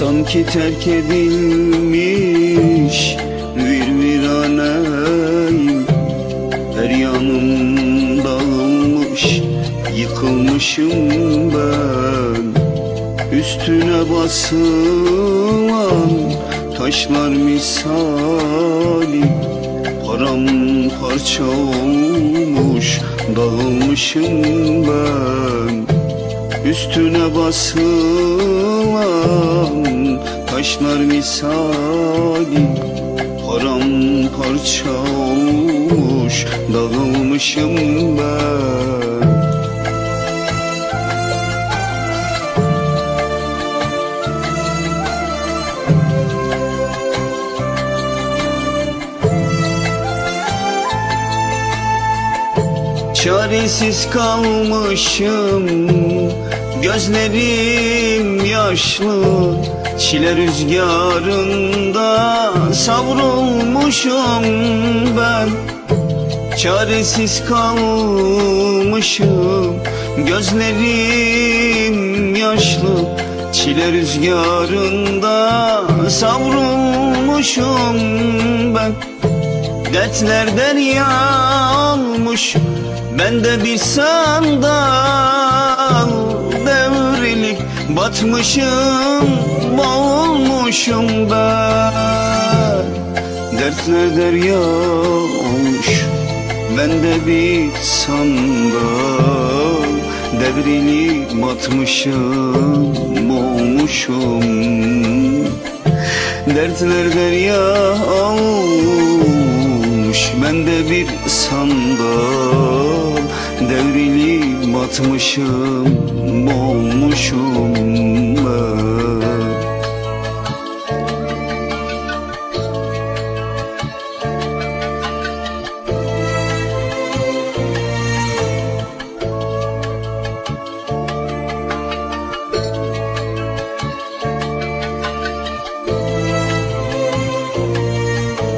Sanki terk edilmiş virviraneyim. Her yanım dağılmış, yıkılmışım ben. Üstüne basılan taşlar misali, paramparça olmuş, dağılmışım ben. Üstüne basılan taşlar misali, paramparça olmuş, dağılmışım ben. Çaresiz kalmışım, gözlerim yaşlı, çile rüzgarında savrulmuşum ben. Çaresiz kalmışım, gözlerim yaşlı, çile rüzgarında savrulmuşum ben. Dertler derya olmuş, ben de bir sandal devrilip batmışım, boğulmuşum ben. Dertler derya olmuş, ben de bir sandal devrilip batmışım, boğulmuşum. Dertler derya olmuş, ben de bir sandal devrilip batmışım, boğulmuşum ben.